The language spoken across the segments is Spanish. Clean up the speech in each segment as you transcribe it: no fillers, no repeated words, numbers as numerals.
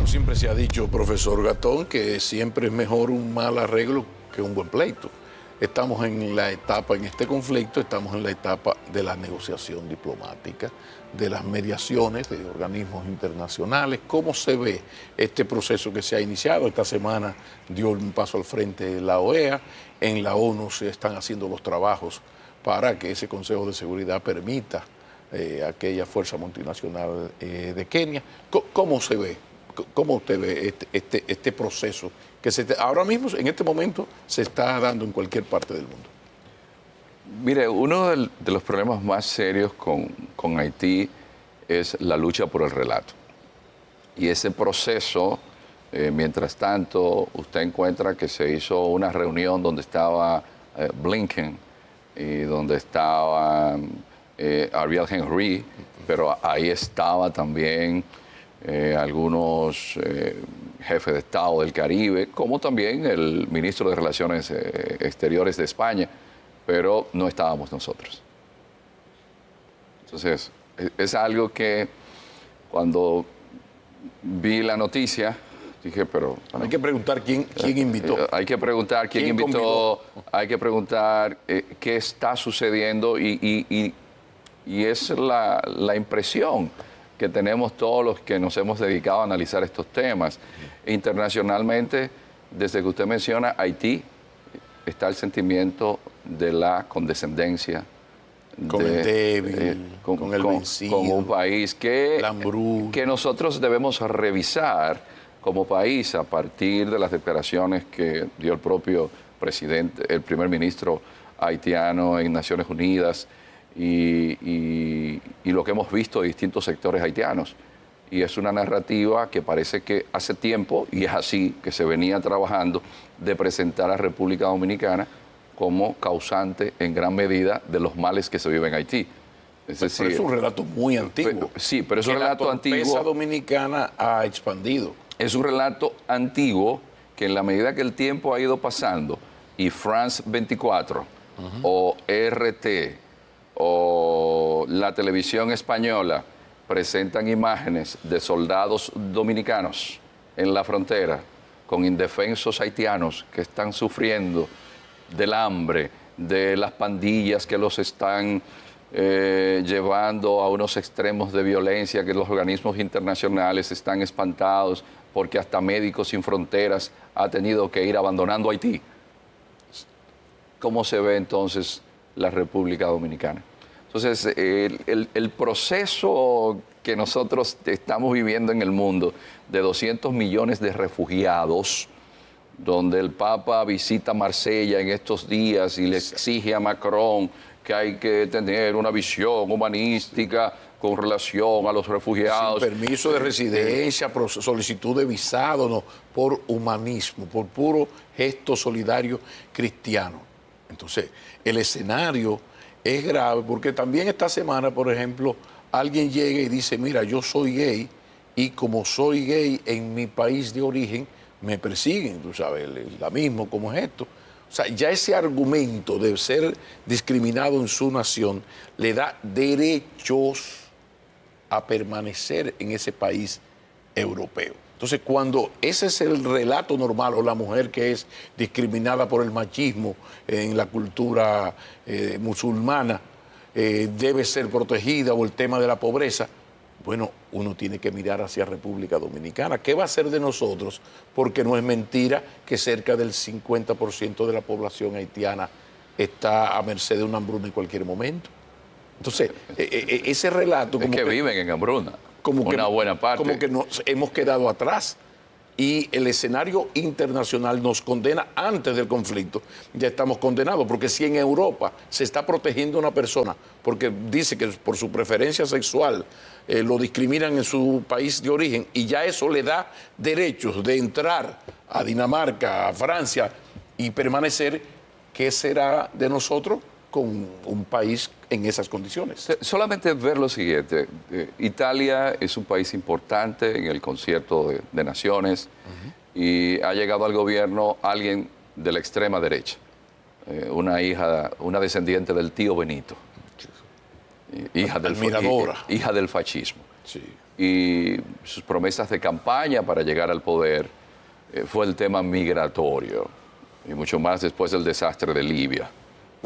Bueno, siempre se ha dicho, profesor Gatón, que siempre es mejor un mal arreglo que un buen pleito. Estamos en la etapa, en este conflicto, estamos en la etapa de la negociación diplomática, de las mediaciones de organismos internacionales. ¿Cómo se ve este proceso que se ha iniciado? Esta semana dio un paso al frente la OEA, en la ONU se están haciendo los trabajos para que ese Consejo de Seguridad permita aquella fuerza multinacional de Kenia. ¿Cómo se ve? ¿Cómo usted ve este proceso que ahora mismo, en este momento, se está dando en cualquier parte del mundo? Mire, uno de los problemas más serios con Haití es la lucha por el relato. Y ese proceso, mientras tanto, usted encuentra que se hizo una reunión donde estaba Blinken y donde estaba Ariel Henry, pero ahí estaba también algunos jefes de Estado del Caribe, como también el ministro de Relaciones Exteriores de España, pero no estábamos nosotros. Entonces, es algo que cuando vi la noticia, dije, pero... Bueno, hay que preguntar quién invitó. Hay que preguntar quién invitó, hay que preguntar qué está sucediendo y es la impresión que tenemos todos los que nos hemos dedicado a analizar estos temas. Internacionalmente, desde que usted menciona Haití, está el sentimiento de la condescendencia. Con el débil, con el vencido. Con un país que nosotros debemos revisar como país a partir de las declaraciones que dio el propio presidente, el primer ministro haitiano en Naciones Unidas, y lo que hemos visto de distintos sectores haitianos. Y es una narrativa que parece que hace tiempo, y es así que se venía trabajando, de presentar a República Dominicana como causante en gran medida de los males que se viven en Haití. Pero es un relato muy antiguo. Sí, pero es un relato antiguo. La torpeza dominicana ha expandido. Es un relato antiguo que en la medida que el tiempo ha ido pasando y France 24 o RT o la televisión española presentan imágenes de soldados dominicanos en la frontera con indefensos haitianos que están sufriendo del hambre, de las pandillas que los están llevando a unos extremos de violencia, que los organismos internacionales están espantados porque hasta Médicos Sin Fronteras ha tenido que ir abandonando Haití. ¿Cómo se ve entonces la República Dominicana? Entonces, el proceso que nosotros estamos viviendo en el mundo de 200 millones de refugiados, donde el Papa visita Marsella en estos días y le exige a Macron que hay que tener una visión humanística con relación a los refugiados. Sin permiso de residencia, solicitud de visado, no, por humanismo, por puro gesto solidario cristiano. Entonces, el escenario es grave porque también esta semana, por ejemplo, alguien llega y dice, mira, yo soy gay y como soy gay en mi país de origen, me persiguen, tú sabes, la mismo como es esto. O sea, ya ese argumento de ser discriminado en su nación le da derechos a permanecer en ese país europeo. Entonces, cuando ese es el relato normal, o la mujer que es discriminada por el machismo en la cultura musulmana debe ser protegida, o el tema de la pobreza, bueno, uno tiene que mirar hacia República Dominicana. ¿Qué va a ser de nosotros? Porque no es mentira que cerca del 50% de la población haitiana está a merced de una hambruna en cualquier momento. Entonces, ese relato... Como que viven en hambruna. Una buena parte. Como que nos hemos quedado atrás. Y el escenario internacional nos condena antes del conflicto. Ya estamos condenados, porque si en Europa se está protegiendo a una persona porque dice que por su preferencia sexual lo discriminan en su país de origen, y ya eso le da derechos de entrar a Dinamarca, a Francia y permanecer, ¿qué será de nosotros con un país en esas condiciones? Solamente ver lo siguiente. Italia es un país importante en el concierto de naciones, y ha llegado al gobierno alguien de la extrema derecha, una descendiente del tío Benito, hija del fascismo. Sí. y sus promesas de campaña para llegar al poder fue el tema migratorio, y mucho más después del desastre de Libia,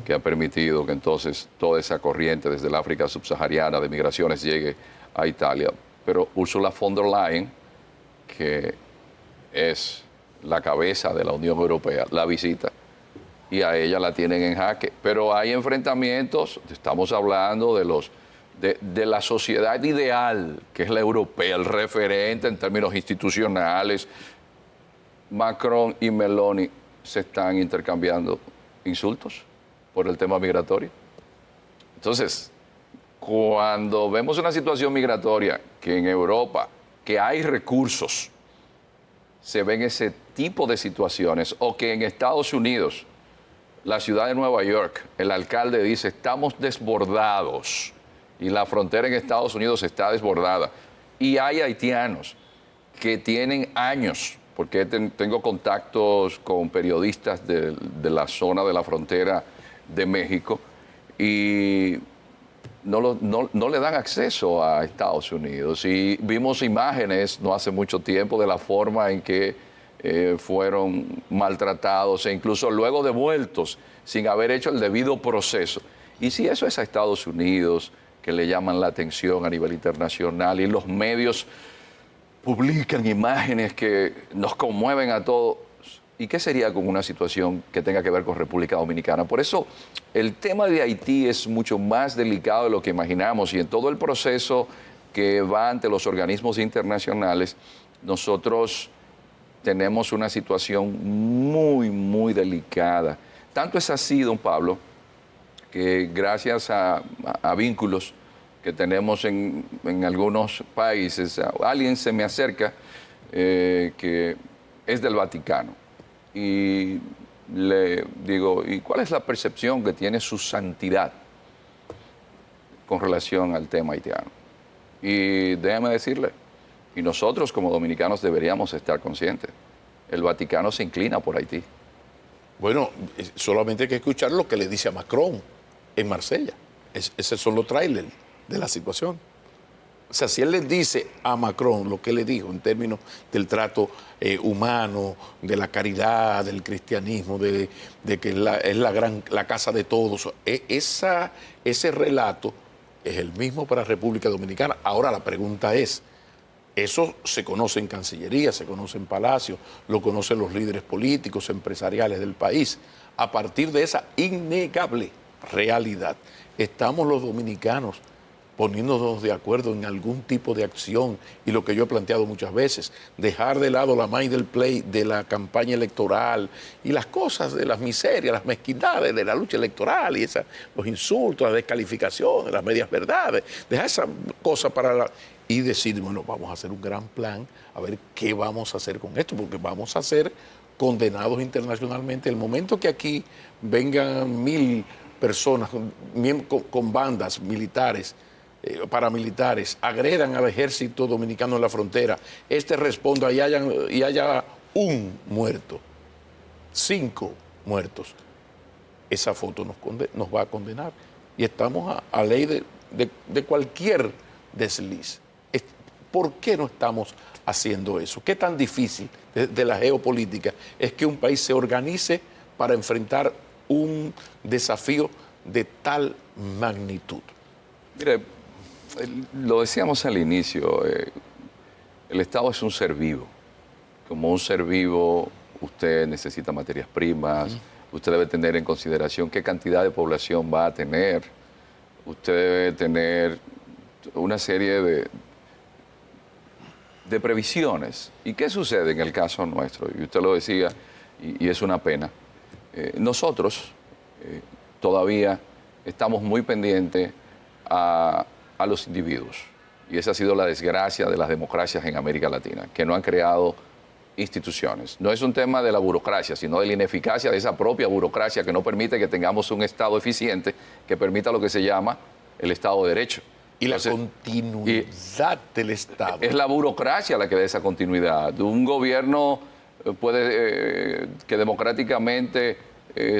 que ha permitido que entonces toda esa corriente desde el África subsahariana de migraciones llegue a Italia. Pero Ursula von der Leyen, que es la cabeza de la Unión Europea, la visita y a ella la tienen en jaque. Pero hay enfrentamientos, estamos hablando de la sociedad ideal, que es la europea, el referente en términos institucionales. Macron y Meloni se están intercambiando insultos por el tema migratorio. Entonces, cuando vemos una situación migratoria que en Europa, que hay recursos, se ven ese tipo de situaciones, o que en Estados Unidos, la ciudad de Nueva York, el alcalde dice, estamos desbordados, y la frontera en Estados Unidos está desbordada, y hay haitianos que tienen años, porque tengo contactos con periodistas de la zona de la frontera de México, y no le dan acceso a Estados Unidos. Y vimos imágenes no hace mucho tiempo de la forma en que fueron maltratados e incluso luego devueltos sin haber hecho el debido proceso. Y si eso es a Estados Unidos, que le llaman la atención a nivel internacional, y los medios publican imágenes que nos conmueven a todos, ¿y qué sería con una situación que tenga que ver con República Dominicana? Por eso el tema de Haití es mucho más delicado de lo que imaginamos, y en todo el proceso que va ante los organismos internacionales, nosotros tenemos una situación muy, muy delicada. Tanto es así, don Pablo, que gracias a vínculos que tenemos en algunos países, alguien se me acerca que es del Vaticano, y le digo, ¿y cuál es la percepción que tiene su santidad con relación al tema haitiano? Y déjame decirle, y nosotros como dominicanos deberíamos estar conscientes, el Vaticano se inclina por Haití. Bueno, solamente hay que escuchar lo que le dice a Macron en Marsella. Esos son los trailers de la situación. O sea, si él le dice a Macron lo que le dijo en términos del trato humano, de la caridad, del cristianismo, de que es la casa de todos, ese relato es el mismo para República Dominicana. Ahora la pregunta es, eso se conoce en Cancillería, se conoce en Palacio, lo conocen los líderes políticos, empresariales del país. A partir de esa innegable realidad, estamos los dominicanos poniéndonos de acuerdo en algún tipo de acción, y lo que yo he planteado muchas veces, dejar de lado la mind del play de la campaña electoral y las cosas de las miserias, las mezquindades de la lucha electoral y los insultos, las descalificaciones, las medias verdades, dejar esa cosa y decir, bueno, vamos a hacer un gran plan, a ver qué vamos a hacer con esto, porque vamos a ser condenados internacionalmente. El momento que aquí vengan 1000 personas con bandas militares, paramilitares, agredan al ejército dominicano en la frontera, responda y haya un muerto, 5 muertos, esa foto nos va a condenar. Y estamos a ley de cualquier desliz. ¿Por qué no estamos haciendo eso? ¿Qué tan difícil de la geopolítica es que un país se organice para enfrentar un desafío de tal magnitud? Mire, lo decíamos al inicio, el Estado es un ser vivo. Como un ser vivo, usted necesita materias primas, usted debe tener en consideración qué cantidad de población va a tener, usted debe tener una serie de previsiones. ¿Y qué sucede en el caso nuestro? Y usted lo decía, y es una pena. Nosotros todavía estamos muy pendientes a los individuos. Y esa ha sido la desgracia de las democracias en América Latina, que no han creado instituciones. No es un tema de la burocracia, sino de la ineficacia de esa propia burocracia que no permite que tengamos un Estado eficiente que permita lo que se llama el Estado de Derecho. Y la continuidad del Estado. Es la burocracia la que da esa continuidad. Un gobierno que democráticamente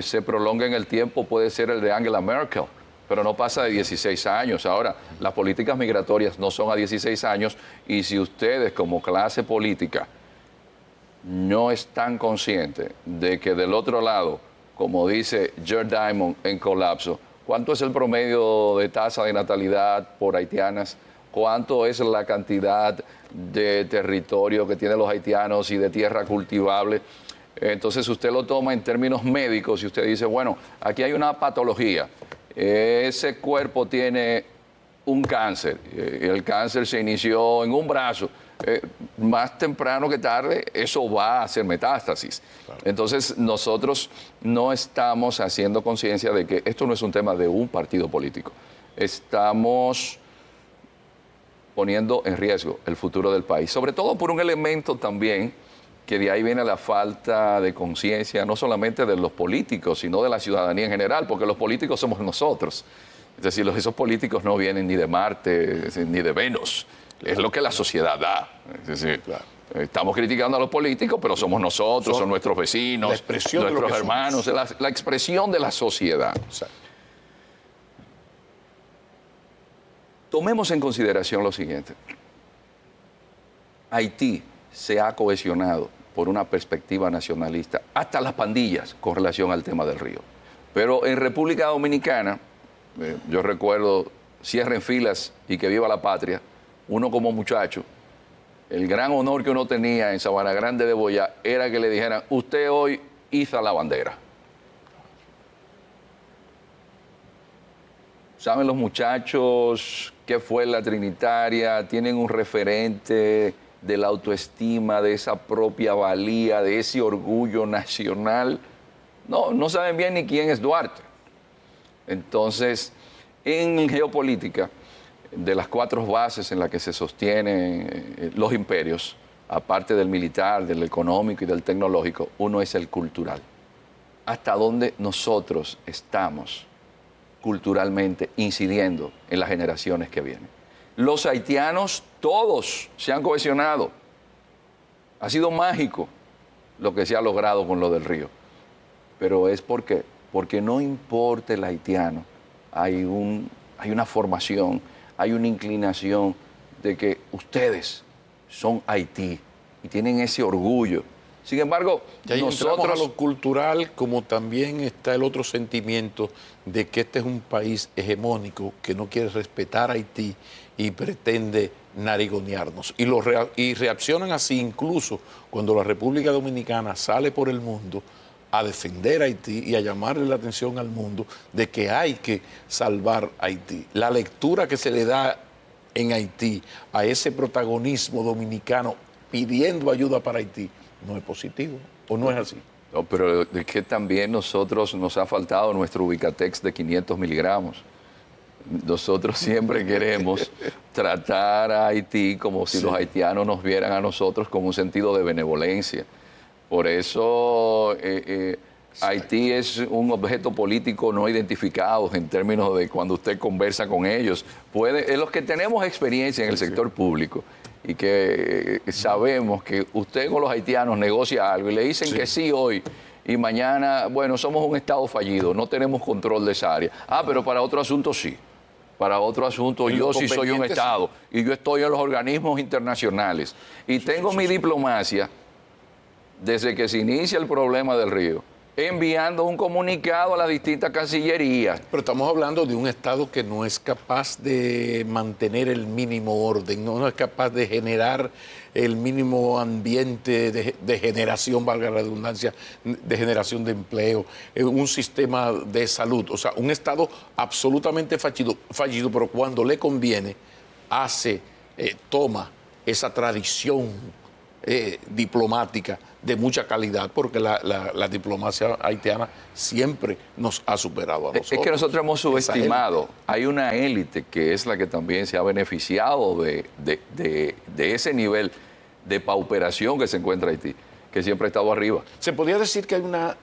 se prolonga en el tiempo puede ser el de Angela Merkel, pero no pasa de 16 años. Ahora, las políticas migratorias no son a 16 años y si ustedes como clase política no están conscientes de que del otro lado, como dice Jared Diamond en Colapso, ¿cuánto es el promedio de tasa de natalidad por haitianas? ¿Cuánto es la cantidad de territorio que tienen los haitianos y de tierra cultivable? Entonces usted lo toma en términos médicos y usted dice, bueno, aquí hay una patología. Ese cuerpo tiene un cáncer. El cáncer se inició en un brazo. Más temprano que tarde, eso va a hacer metástasis. Claro. Entonces, nosotros no estamos haciendo conciencia de que esto no es un tema de un partido político. Estamos poniendo en riesgo el futuro del país, sobre todo por un elemento también que de ahí viene la falta de conciencia, no solamente de los políticos, sino de la ciudadanía en general, porque los políticos somos nosotros. Es decir, esos políticos no vienen ni de Marte, ni de Venus. Es lo que la sociedad da. Es decir, claro, estamos criticando a los políticos, pero somos nosotros, son nuestros vecinos, nuestros hermanos, la expresión de la sociedad. Exacto. Tomemos en consideración lo siguiente. Haití se ha cohesionado por una perspectiva nacionalista, hasta las pandillas, con relación al tema del río. Pero en República Dominicana, yo recuerdo, cierren filas y que viva la patria. Uno como muchacho, el gran honor que uno tenía en Sabana Grande de Boyá era que le dijeran, usted hoy iza la bandera. ¿Saben los muchachos qué fue la Trinitaria? ¿Tienen un referente de la autoestima, de esa propia valía, de ese orgullo nacional? No, no saben bien ni quién es Duarte. Entonces, en geopolítica, de las 4 bases en las que se sostienen los imperios, aparte del militar, del económico y del tecnológico, uno es el cultural. Hasta dónde nosotros estamos culturalmente incidiendo en las generaciones que vienen. Los haitianos todos se han cohesionado. Ha sido mágico lo que se ha logrado con lo del río. Pero es porque no importa el haitiano, hay una formación, hay una inclinación de que ustedes son Haití y tienen ese orgullo. Sin embargo, nosotros a lo cultural, como también está el otro sentimiento de que este es un país hegemónico que no quiere respetar a Haití y pretende narigonearnos. Y reaccionan así incluso cuando la República Dominicana sale por el mundo a defender a Haití y a llamarle la atención al mundo de que hay que salvar a Haití. La lectura que se le da en Haití a ese protagonismo dominicano pidiendo ayuda para Haití no es positivo, ¿o no es así? No, pero es que también nosotros nos ha faltado nuestro Ubicatex de 500 miligramos. Nosotros siempre queremos tratar a Haití como si los haitianos nos vieran a nosotros con un sentido de benevolencia. Por eso Haití es un objeto político no identificado en términos de cuando usted conversa con ellos. Es los que tenemos experiencia en el sector público y que sabemos que usted con los haitianos negocia algo y le dicen que sí hoy y mañana, bueno, somos un Estado fallido, no tenemos control de esa área. Pero para otro asunto sí. Para otro asunto, yo sí soy un Estado y yo estoy en los organismos internacionales y tengo mi diplomacia desde que se inicia el problema del río, enviando un comunicado a las distintas cancillerías. Pero estamos hablando de un Estado que no es capaz de mantener el mínimo orden, no es capaz de generar el mínimo ambiente de generación, valga la redundancia, de generación de empleo, un sistema de salud. O sea, un Estado absolutamente fallido, pero cuando le conviene, toma esa tradición diplomática de mucha calidad, porque la diplomacia haitiana siempre nos ha superado a nosotros. Es que nosotros hemos subestimado. Hay una élite que es la que también se ha beneficiado de ese nivel de pauperación que se encuentra Haití, que siempre ha estado arriba. Se podría decir que hay una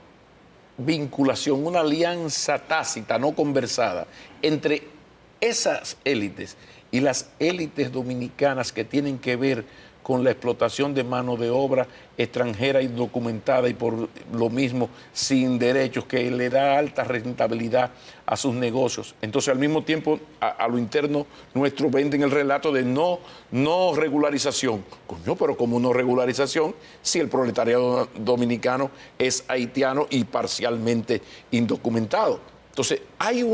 vinculación, una alianza tácita, no conversada, entre esas élites y las élites dominicanas que tienen que ver con la explotación de mano de obra extranjera indocumentada y por lo mismo sin derechos, que le da alta rentabilidad a sus negocios. Entonces, al mismo tiempo, a lo interno nuestro venden el relato de no regularización. Coño, pero como no regularización si el proletariado dominicano es haitiano y parcialmente indocumentado? Entonces, hay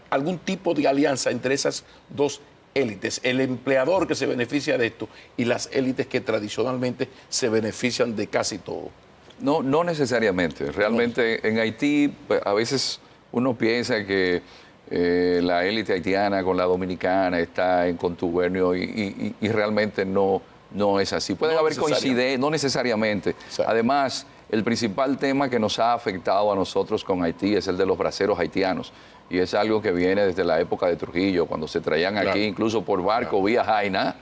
algún tipo de alianza entre esas dos élites, el empleador que se beneficia de esto y las élites que tradicionalmente se benefician de casi todo. No, no necesariamente. Realmente en Haití a veces uno piensa que la élite haitiana con la dominicana está en contubernio y realmente no es así. Pueden haber coincidencias, no necesariamente. Además, el principal tema que nos ha afectado a nosotros con Haití es el de los braceros haitianos. Y es algo que viene desde la época de Trujillo, cuando se traían aquí, incluso por barco, vía Jaina,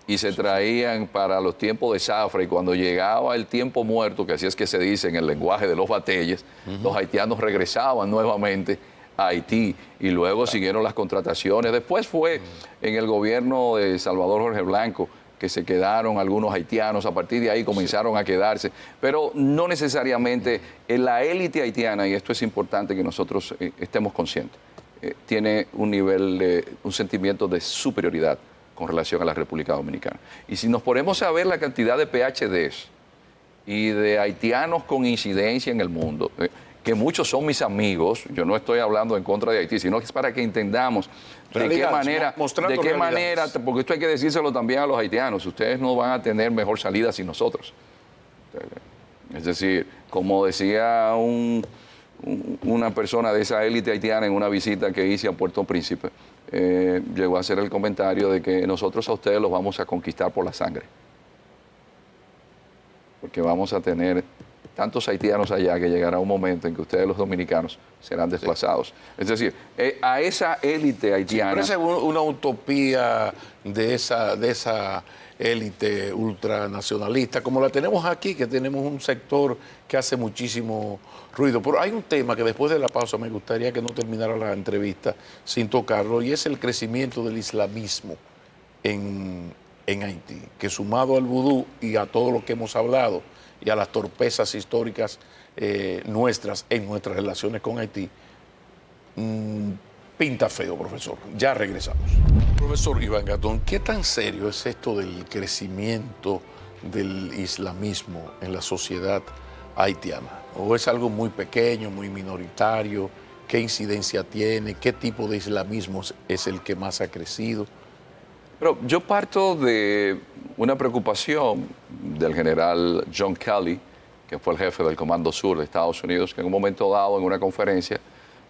y se traían para los tiempos de zafra. Y cuando llegaba el tiempo muerto, que así es que se dice en el lenguaje de los bateyes, los haitianos regresaban nuevamente a Haití y luego siguieron las contrataciones. Después fue en el gobierno de Salvador Jorge Blanco que se quedaron algunos haitianos, a partir de ahí comenzaron a quedarse, pero no necesariamente en la élite haitiana, y esto es importante que nosotros estemos conscientes, tiene un sentimiento de superioridad con relación a la República Dominicana. Y si nos ponemos a ver la cantidad de PhDs y de haitianos con incidencia en el mundo, que muchos son mis amigos, yo no estoy hablando en contra de Haití, sino que es para que entendamos de qué manera, porque esto hay que decírselo también a los haitianos, ustedes no van a tener mejor salida sin nosotros. Es decir, como decía una persona de esa élite haitiana en una visita que hice a Puerto Príncipe, llegó a hacer el comentario de que nosotros a ustedes los vamos a conquistar por la sangre, porque vamos a tener tantos haitianos allá que llegará un momento en que ustedes los dominicanos serán desplazados. Es decir, a esa élite haitiana... Parece una utopía de esa élite ultranacionalista, como la tenemos aquí, que tenemos un sector que hace muchísimo ruido. Pero hay un tema que después de la pausa me gustaría que no terminara la entrevista sin tocarlo, y es el crecimiento del islamismo en Haití, que sumado al vudú y a todo lo que hemos hablado, y a las torpezas históricas nuestras en nuestras relaciones con Haití, pinta feo, profesor. Ya regresamos. Profesor Iván Gatón, ¿qué tan serio es esto del crecimiento del islamismo en la sociedad haitiana? ¿O es algo muy pequeño, muy minoritario? ¿Qué incidencia tiene? ¿Qué tipo de islamismo es el que más ha crecido? Pero yo parto de una preocupación del general John Kelly, que fue el jefe del Comando Sur de Estados Unidos, que en un momento dado en una conferencia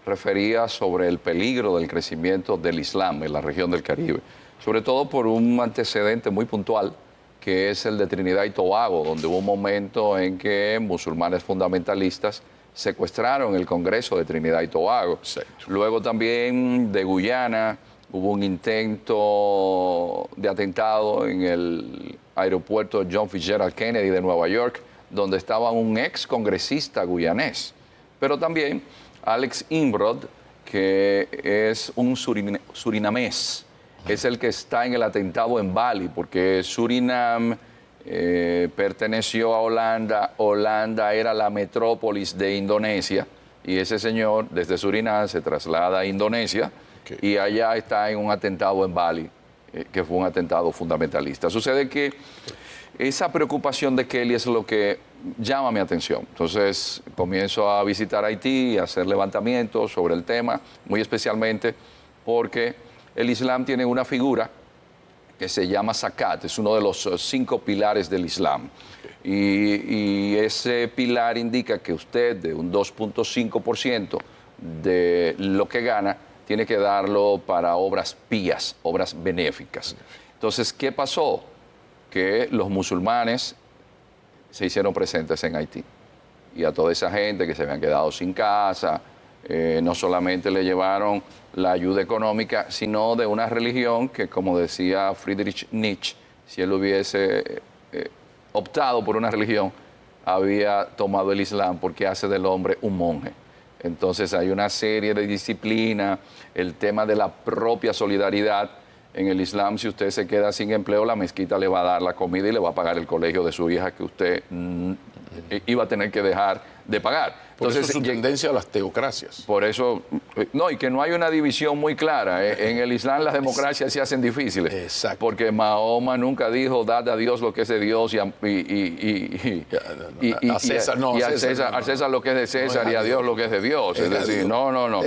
refería sobre el peligro del crecimiento del Islam en la región del Caribe, sobre todo por un antecedente muy puntual, que es el de Trinidad y Tobago, donde hubo un momento en que musulmanes fundamentalistas secuestraron el Congreso de Trinidad y Tobago. Exacto. Luego también de Guyana hubo un intento de atentado en el aeropuerto John Fitzgerald Kennedy de Nueva York, donde estaba un ex congresista guyanés. Pero también Alex Imbrod, que es un surinamés, es el que está en el atentado en Bali, porque Surinam perteneció a Holanda, Holanda era la metrópolis de Indonesia, y ese señor desde Surinam se traslada a Indonesia, y allá está en un atentado en Bali, que fue un atentado fundamentalista. Sucede que esa preocupación de Kelly es lo que llama mi atención. Entonces comienzo a visitar Haití y a hacer levantamientos sobre el tema, muy especialmente porque el Islam tiene una figura que se llama zakat, es uno de los 5 pilares del Islam. Y ese pilar indica que usted de un 2.5% de lo que gana tiene que darlo para obras pías, obras benéficas. Entonces, ¿qué pasó? Que los musulmanes se hicieron presentes en Haití. Y a toda esa gente que se habían quedado sin casa, no solamente le llevaron la ayuda económica, sino de una religión que, como decía Friedrich Nietzsche, si él hubiese optado por una religión, había tomado el Islam porque hace del hombre un monje. Entonces hay una serie de disciplinas, el tema de la propia solidaridad En el Islam, si usted se queda sin empleo, la mezquita le va a dar la comida y le va a pagar el colegio de su hija que usted iba a tener que dejar de pagar. Por Entonces, eso su tendencia a las teocracias. por eso, no, y que no hay una división muy clara. En el Islam las democracias se hacen difíciles. Exacto. Porque Mahoma nunca dijo, dad a Dios lo que es de Dios y a César lo que es de César y a Dios lo que es de Dios. Es decir, no.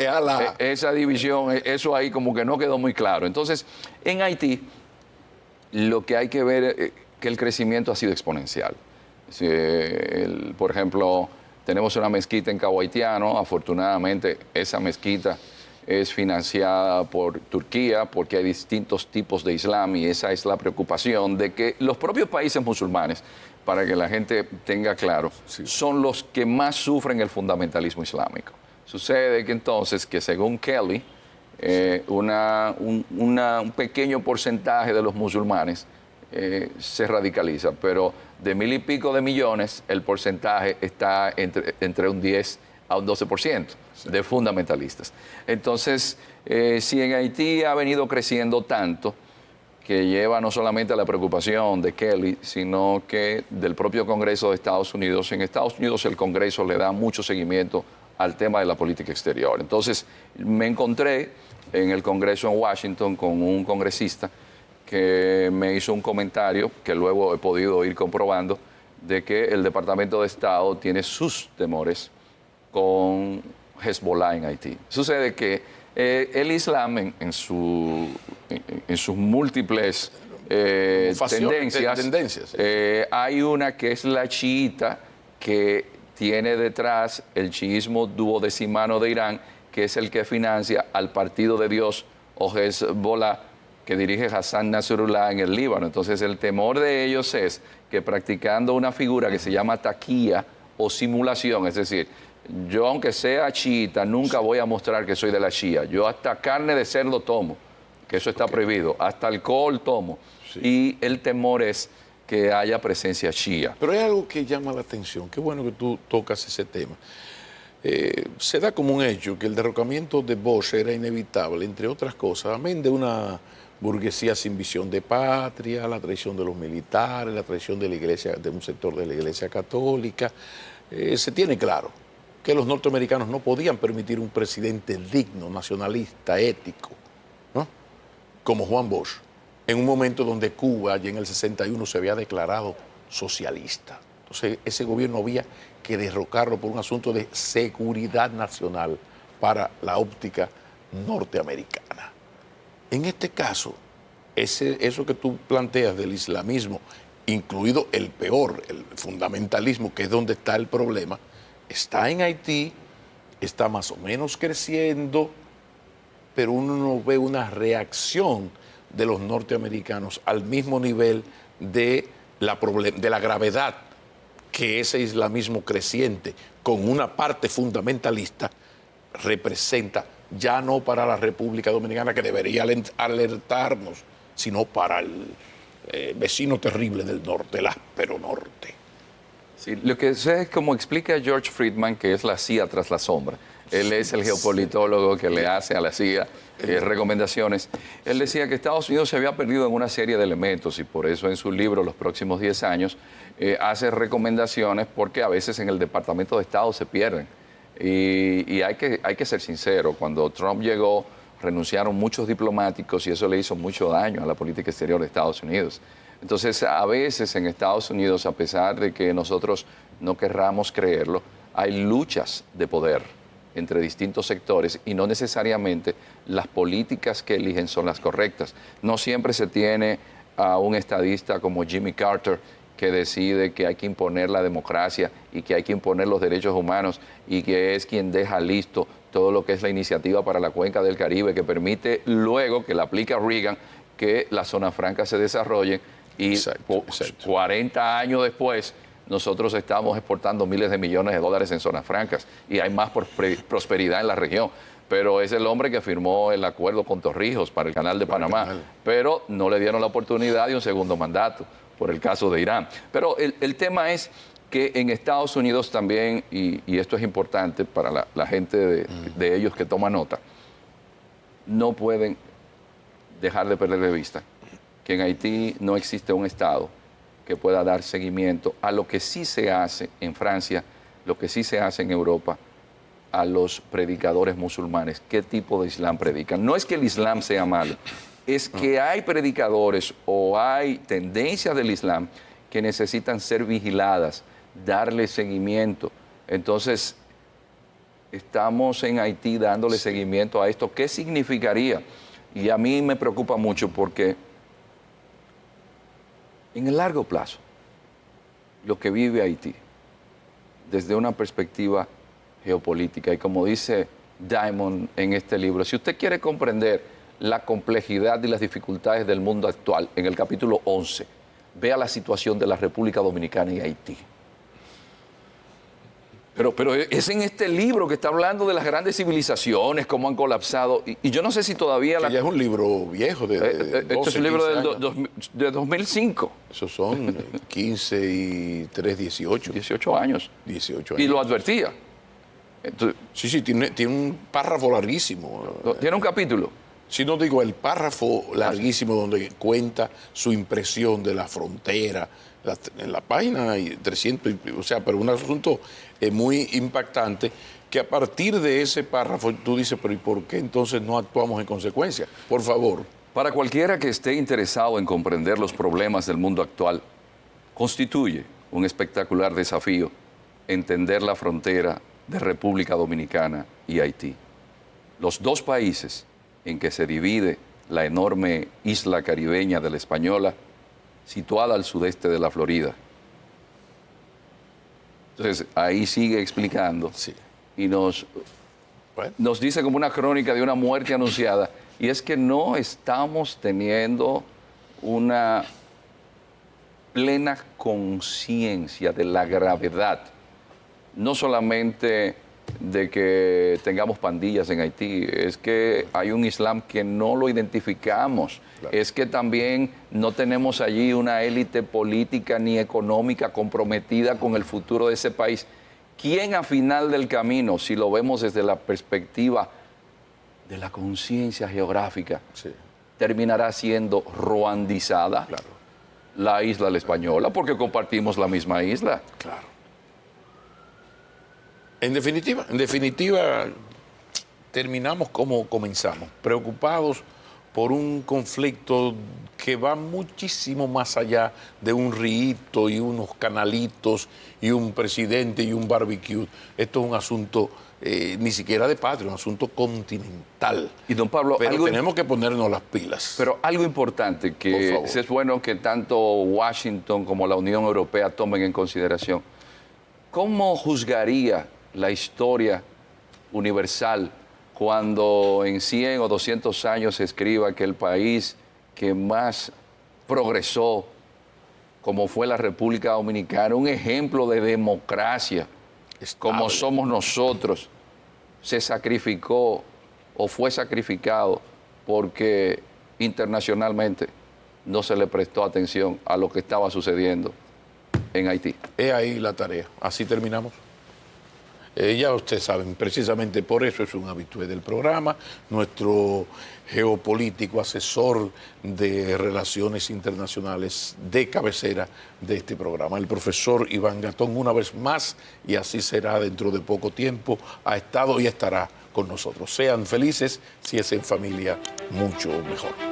Esa división, eso ahí como que no quedó muy claro. Entonces, en Haití, lo que hay que ver es que el crecimiento ha sido exponencial. Por ejemplo, tenemos una mezquita en Cabo Haitiano. Afortunadamente, esa mezquita es financiada por Turquía porque hay distintos tipos de Islam y esa es la preocupación de que los propios países musulmanes, para que la gente tenga claro, son los que más sufren el fundamentalismo islámico. Sucede que entonces, que según Kelly, un pequeño porcentaje de los musulmanes se radicaliza, pero de 1.000 y pico de millones, el porcentaje está entre un 10 a un 12% de fundamentalistas. Entonces, si en Haití ha venido creciendo tanto, que lleva no solamente a la preocupación de Kelly, sino que del propio Congreso de Estados Unidos. En Estados Unidos el Congreso le da mucho seguimiento al tema de la política exterior. Entonces, me encontré en el Congreso en Washington con un congresista que me hizo un comentario que luego he podido ir comprobando de que el Departamento de Estado tiene sus temores con Hezbollah en Haití. Sucede que el Islam en sus múltiples tendencias hay una que es la chiita, que tiene detrás el chiismo duodecimano de Irán, que es el que financia al Partido de Dios o Hezbollah, que dirige Hassan Nasrullah en el Líbano. Entonces el temor de ellos es que practicando una figura que se llama taquía o simulación, es decir, yo aunque sea chiita, nunca voy a mostrar que soy de la Shia. Yo hasta carne de cerdo tomo, que eso está prohibido, hasta alcohol tomo. Sí. Y el temor es que haya presencia shia. Pero hay algo que llama la atención, qué bueno que tú tocas ese tema. Se da como un hecho que el derrocamiento de Bush era inevitable, entre otras cosas, amén de una burguesía sin visión de patria, la traición de los militares, la traición de la iglesia, de un sector de la iglesia católica. Se tiene claro que los norteamericanos no podían permitir un presidente digno, nacionalista, ético, ¿no?, como Juan Bosch, en un momento donde Cuba, ya en el 61, se había declarado socialista. Entonces, ese gobierno había que derrocarlo por un asunto de seguridad nacional para la óptica norteamericana. En este caso, eso que tú planteas del islamismo, incluido el peor, el fundamentalismo, que es donde está el problema, está en Haití, está más o menos creciendo, pero uno no ve una reacción de los norteamericanos al mismo nivel de la gravedad que ese islamismo creciente con una parte fundamentalista representa, ya no para la República Dominicana, que debería alertarnos, sino para el vecino terrible del norte, el áspero norte. Sí, lo que sé es como explica George Friedman, que es la CIA tras la sombra. Él es el geopolitólogo que le hace a la CIA recomendaciones. Él decía que Estados Unidos se había perdido en una serie de elementos y por eso en su libro, Los próximos 10 años, hace recomendaciones porque a veces en el Departamento de Estado se pierden. Y hay que ser sincero, cuando Trump llegó, renunciaron muchos diplomáticos y eso le hizo mucho daño a la política exterior de Estados Unidos. Entonces, a veces en Estados Unidos, a pesar de que nosotros no querramos creerlo, hay luchas de poder entre distintos sectores y no necesariamente las políticas que eligen son las correctas. No siempre se tiene a un estadista como Jimmy Carter que decide que hay que imponer la democracia y que hay que imponer los derechos humanos y que es quien deja listo todo lo que es la iniciativa para la cuenca del Caribe, que permite luego que la aplica Reagan que las zonas francas se desarrollen. Y 40 años después, nosotros estamos exportando miles de millones de dólares en zonas francas y hay más prosperidad en la región. Pero es el hombre que firmó el acuerdo con Torrijos para el Canal de Panamá, pero no le dieron la oportunidad de un segundo mandato por el caso de Irán. Pero el tema es que en Estados Unidos también, y esto es importante para la gente de ellos que toma nota, no pueden dejar de perder de vista que en Haití no existe un Estado que pueda dar seguimiento a lo que sí se hace en Francia, lo que sí se hace en Europa, a los predicadores musulmanes. ¿Qué tipo de Islam predican? No es que el Islam sea malo, es que hay predicadores o hay tendencias del Islam que necesitan ser vigiladas, darle seguimiento. Entonces, estamos en Haití dándole seguimiento a esto. ¿Qué significaría? Y a mí me preocupa mucho porque en el largo plazo, lo que vive Haití, desde una perspectiva geopolítica, y como dice Diamond en este libro, si usted quiere comprender la complejidad y las dificultades del mundo actual, en el capítulo 11, vea la situación de la República Dominicana y Haití. Pero es en este libro que está hablando de las grandes civilizaciones, cómo han colapsado. Y yo no sé si todavía... Ya es un libro viejo de 12, este es un libro años. de 2005. Esos son 15 y 3, 18. 18 años. 18 años. Y lo advertía. Entonces, Sí, tiene un párrafo larguísimo. tiene un capítulo. Si no digo el párrafo larguísimo donde cuenta su impresión de la frontera, en la página hay 300, o sea, pero un asunto muy impactante que a partir de ese párrafo tú dices, pero ¿y por qué entonces no actuamos en consecuencia? Por favor. Para cualquiera que esté interesado en comprender los problemas del mundo actual, constituye un espectacular desafío entender la frontera de República Dominicana y Haití. Los dos países en que se divide la enorme isla caribeña de la Española, situada al sudeste de la Florida. Entonces, ahí sigue explicando Sí. y nos dice como una crónica de una muerte anunciada, y es que no estamos teniendo una plena conciencia de la gravedad, no solamente de que tengamos pandillas en Haití, es que hay un Islam que no lo identificamos, claro. Es que también no tenemos allí una élite política ni económica comprometida con el futuro de ese país. ¿Quién a final del camino, si lo vemos desde la perspectiva de la conciencia geográfica, terminará siendo ruandizada? Claro. La isla La Española, porque compartimos la misma isla. Claro. En definitiva, terminamos como comenzamos, preocupados por un conflicto que va muchísimo más allá de un rito y unos canalitos y un presidente y un barbecue. Esto es un asunto ni siquiera de patria, un asunto continental. Y don Pablo, pero tenemos que ponernos las pilas. Pero algo importante que es bueno que tanto Washington como la Unión Europea tomen en consideración. ¿Cómo juzgaría la historia universal cuando en 100 o 200 años se escriba que el país que más progresó, como fue la República Dominicana, un ejemplo de democracia, como somos nosotros, se sacrificó o fue sacrificado porque internacionalmente no se le prestó atención a lo que estaba sucediendo en Haití? Es ahí la tarea. Así terminamos. Ya ustedes saben, precisamente por eso es un habitué del programa, nuestro geopolítico asesor de relaciones internacionales de cabecera de este programa, el profesor Iván Gatón, una vez más, y así será dentro de poco tiempo, ha estado y estará con nosotros. Sean felices, si es en familia, mucho mejor.